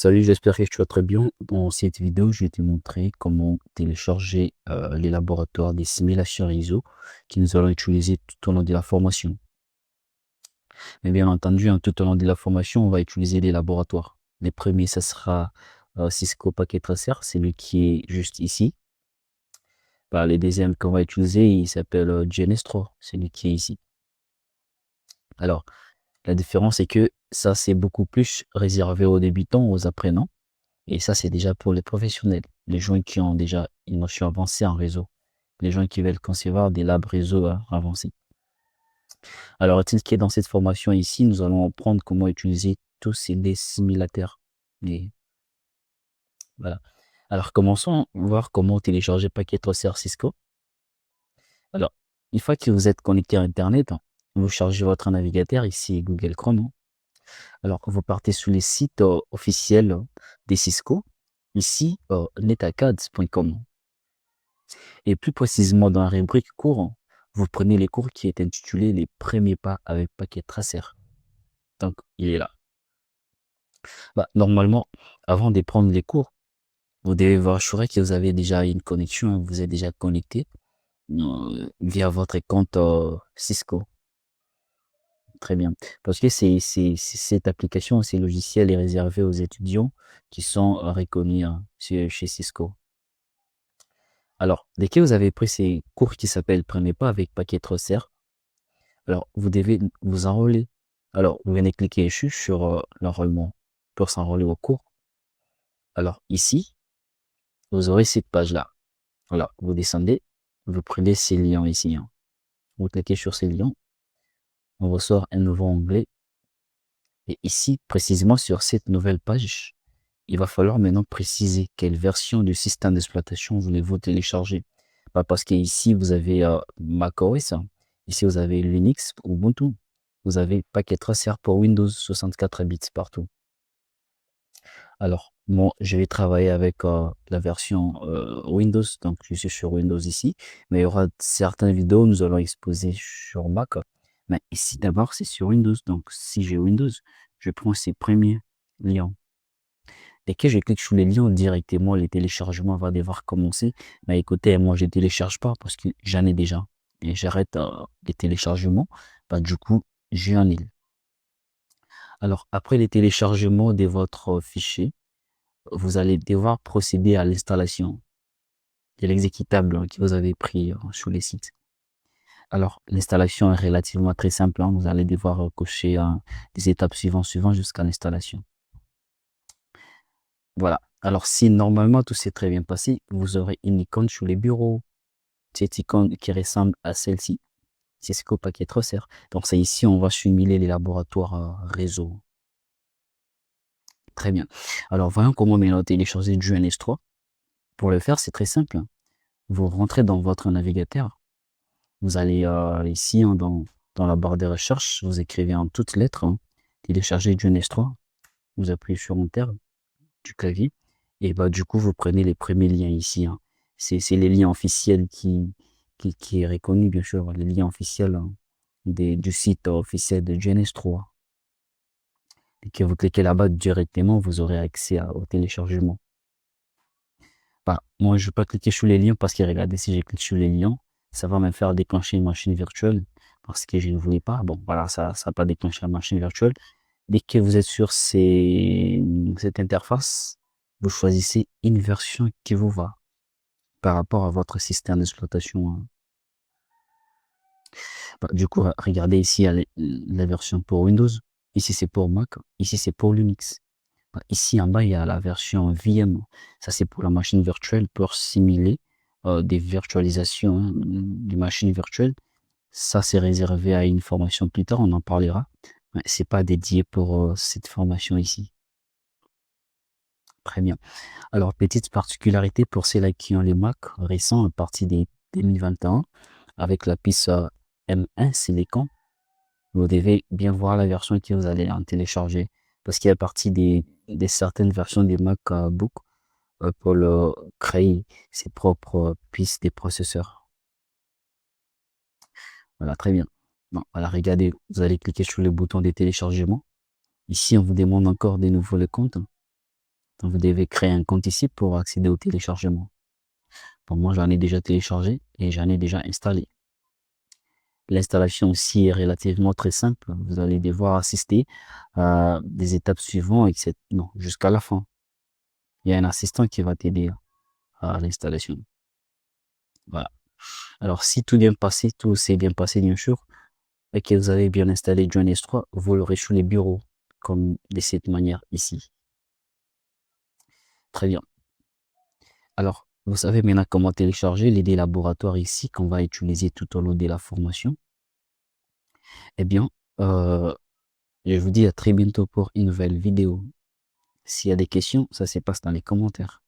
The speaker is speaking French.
Salut, j'espère que tu vas très bien. Dans cette vidéo, je vais te montrer comment télécharger les laboratoires des simulations ISO que nous allons utiliser tout au long de la formation. Mais bien entendu, tout au long de la formation, on va utiliser des laboratoires. Les premiers, ça sera Cisco Packet Tracer, c'est lui qui est juste ici. Les deuxièmes qu'on va utiliser, il s'appelle GNS3, c'est lui qui est ici. Alors, la différence est que ça, c'est beaucoup plus réservé aux débutants, aux apprenants. Et ça, c'est déjà pour les professionnels, les gens qui ont déjà une notion avancée en réseau, les gens qui veulent concevoir des labs réseau avancés. Alors, ce qui est dans cette formation ici, nous allons apprendre comment utiliser tous ces des simulateurs. Et voilà. Alors, commençons à voir comment télécharger Packet Tracer Cisco. Alors, une fois que vous êtes connecté à Internet, vous chargez votre navigateur, ici Google Chrome. Alors, vous partez sur les sites officiels des Cisco, ici netacads.com. Et plus précisément dans la rubrique cours, vous prenez les cours qui est intitulé Les premiers pas avec Packet Tracer. Donc, il est là. Normalement, avant de prendre les cours, vous devez vous assurer que vous avez déjà une connexion, vous êtes déjà connecté via votre compte Cisco. Très bien. Parce que cette application, ces logiciels est réservé aux étudiants qui sont reconnus chez Cisco. Alors, dès que vous avez pris ces cours qui s'appellent Prenez pas avec Packet Tracer, alors vous devez vous enrôler. Alors, vous venez cliquer ici sur l'enrôlement pour s'enrôler au cours. Alors, ici, vous aurez cette page-là. Voilà, vous descendez, vous prenez ces liens ici. Vous cliquez sur ces liens, on ressort un nouveau onglet. Et ici, précisément sur cette nouvelle page, il va falloir maintenant préciser quelle version du système d'exploitation voulez-vous télécharger. Parce qu'ici, vous avez macOS, ici, vous avez Linux, Ubuntu, vous avez Packet Tracer pour Windows 64 bits partout. Alors, moi, je vais travailler avec la version Windows, donc je suis sur Windows ici, mais il y aura certaines vidéos, nous allons exposer sur Mac. Mais ici, d'abord, c'est sur Windows, donc si j'ai Windows, je prends ces premiers liens. Dès que je clique sur les liens directement, le téléchargement va devoir commencer. Mais écoutez, moi, je ne télécharge pas parce que j'en ai déjà. Et j'arrête les téléchargements. Du coup, j'ai un île. Alors, après les téléchargements de votre fichier, vous allez devoir procéder à l'installation de l'exécutable que vous avez pris sur les sites. Alors, l'installation est relativement très simple. Vous allez devoir cocher des étapes suivantes jusqu'à l'installation. Voilà. Alors, si normalement tout s'est très bien passé, vous aurez une icône sur les bureaux. Cette icône qui ressemble à celle-ci. C'est ce qu'au paquet Tracer. Donc, c'est ici, on va simuler les laboratoires réseau. Très bien. Alors, voyons comment maintenant télécharger du NS3. Pour le faire, c'est très simple. Vous rentrez dans votre navigateur. Vous allez ici dans la barre de recherche, vous écrivez en toutes lettres télécharger du NS3. Vous appuyez sur Enter du clavier et du coup vous prenez les premiers liens ici. C'est les liens officiels qui est reconnu bien sûr, les liens officiels du site officiel de GNS3. Et que vous cliquez là-bas directement, vous aurez accès au téléchargement. Moi, je ne vais pas cliquer sur les liens parce que regardez, si je clique sur les liens, ça va me faire déclencher une machine virtuelle parce que je ne voulais pas. Bon, voilà, ça va pas déclencher la machine virtuelle. Dès que vous êtes sur cette interface, vous choisissez une version qui vous va par rapport à votre système d'exploitation. Du coup, regardez ici la version pour Windows. Ici, c'est pour Mac. Ici, c'est pour Linux. Ici en bas, il y a la version VM. Ça, c'est pour la machine virtuelle pour simuler des virtualisations des machines virtuelles. Ça, c'est réservé à une formation plus tard, on en parlera. Mais c'est pas dédié pour cette formation ici. Très bien. Alors, petite particularité pour ceux-là qui ont les Mac récents à partir des 2021, avec la piste M1 Silicon, vous devez bien voir la version que vous allez en télécharger. Parce qu'il y a partie des certaines versions des MacBook pour créer ses propres pistes des processeurs. Voilà, très bien. Bon, voilà, regardez, vous allez cliquer sur le bouton de téléchargement. Ici, on vous demande encore de nouveau le compte. Donc, vous devez créer un compte ici pour accéder au téléchargement. Pour moi, j'en ai déjà téléchargé et j'en ai déjà installé. L'installation aussi est relativement très simple. Vous allez devoir assister à des étapes suivantes, etc. Non, jusqu'à la fin. Il y a un assistant qui va t'aider à l'installation. Voilà. Alors, si tout s'est bien passé, bien sûr, et que vous avez bien installé Join S3, vous l'aurez sur les bureaux, comme de cette manière ici. Très bien. Alors, vous savez maintenant comment télécharger l'idée laboratoire ici qu'on va utiliser tout au long de la formation. Eh bien, je vous dis à très bientôt pour une nouvelle vidéo. S'il y a des questions, ça se passe dans les commentaires.